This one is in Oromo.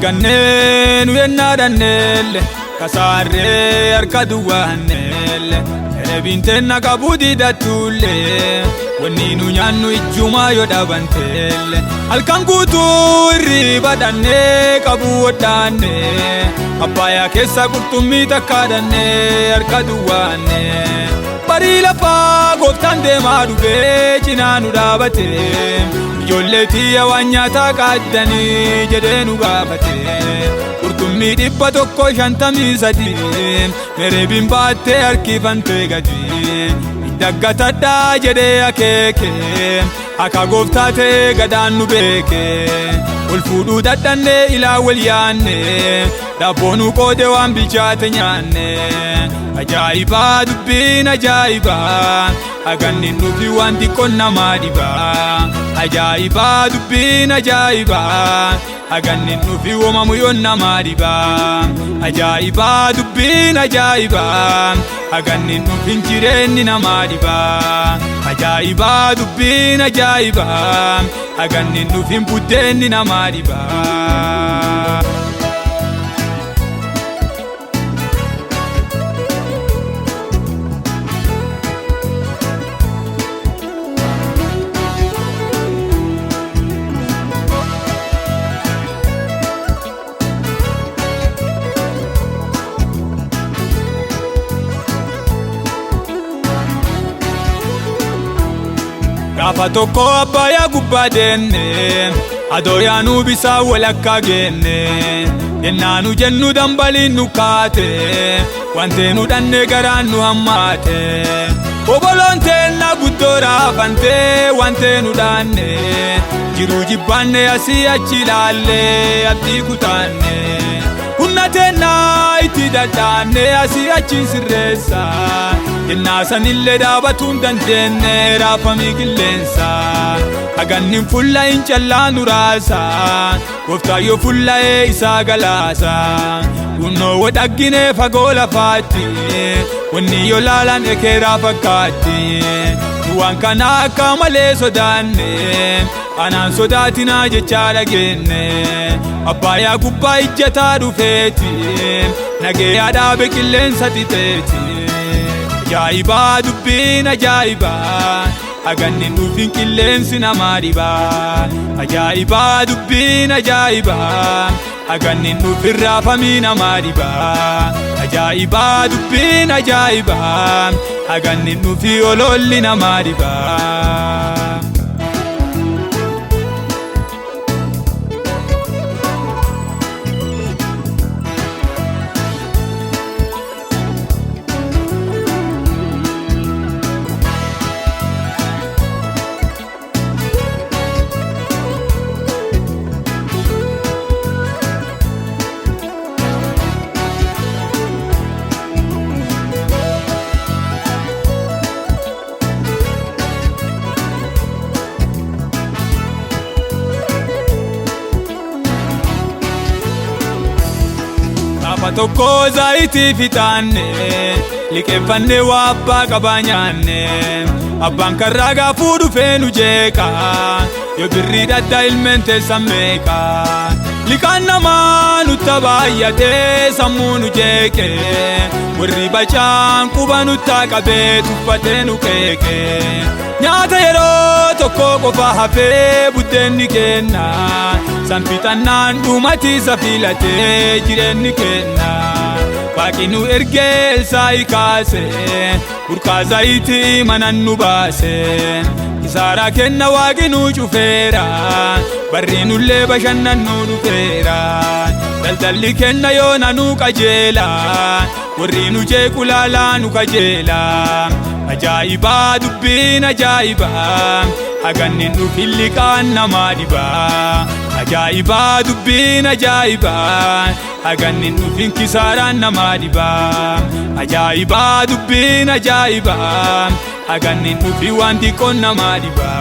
Arganne nu yennaadannelle kasaarree harka duwwaannelle erebintenna qabudi dattulle wanni nu nyaannu ijjumaa yoo dhabantelle halkan guutuu irriba dhannee qabu woddaanne abbayaa keessa qurxummii takkaadhanne harka duwwaanne barii lafaa gooftaan deemaa dhufee cinaa nu dhaabate ijoolleetii waan nyaataa qaaddanii jedhee nu gaafate qurxummii 153 mereebiin baattee harkifamtee gadi daggatadhaa jedhee akeeke akka gooftaa ta'e gadaan nu beeke ol fuudhuu dadhannee ilaa wal yaanne daabboo nu qoode waan bilchaate nyaanne ajaa'iba dubbiin ajaa'iba haganni nufi waan xiqqoon namaa dhiba ajaa'iba dubbiin ajaa'iba haganni nufi uumamu yoon namaa dhiba ajaa'iba dubbiin ajaa'iba haganni nufi jireenyi namaa dhiba ajaa'iba dubbiin ajaa'iba haganni nufi buddeenni namaa dhiba. Gaafa tokko abbayaa gubbaa deenne adooyaanu bisaa walakkaa geenne yennaanu jennu dambaliin nu kaate wantee nu dhannee garaan nu hammaate oboloon teenna guddoo raafantee wantee nu dhaanne jiruu jibbaanne asii achi ilaallee abdii kutaanne humna teennaa itti dadhaanne asii achi sirreessa innaa sanillee dhaabatuun dandeenne raafamii qilleensa hagannin fullaa'in callaa nu raasa gooftaa yoo fullaa'ee isaa galaasa kunnoo wadhaggine fagoo lafaatti wanni yoo laalan ekeeraa fakkaatti waan kana akka malee sodaanne anaan sodaatinaa jechaa dhageenne abbayaa gubbaa ijjataa dhufeeti nageeyaa dhaabe qilleensa xixeeti ajaa'iba dubbiin ajaa'iba haganni nuufin qilleensi namaa dhiba ajaa'iba dubbiin ajaa'iba haganni nuufin raafamii namaa dhiba ajaa'iba dubbiin ajaa'iba haganni nuufi ololli namaa dhiba. Gaafa tokko zaayitii fixaanne liqeeffanne waa abbaa qabaa nyaanne abbaan karraa gaafuu dhufee nu jeeqa yoo birrii dhaddaa ilmeen teessan meeqa liqaan namaa nutta baay'atee sammuu nu jeeqe warri bacaan quba nuttaa qabee tuffatee nu keeke nyaata yeroo tokko qofa hafee buddeenni kenna sanfixannaan dhumatiisa filatee jireenni kenna waaqni nu ergee sa'i kaase burqaa zayitii manan nu baase isaaraa kenna waaqni nu cufeera barri nullee bashannannu dhufeera daldalli kenna yoona nu qajeela warri nu jeequ laalaa nu qajeela ajaa'iba dubbiin ajaa'iba haganni nuuf liqaan namaa dhiba ajaa'iba dubbiin ajaa'iba haganni nuuf kisaaraan namaa dhiba ajaa'iba dubbiin ajaa'iba haganni nuuf waan xiqqoon namaa dhiba.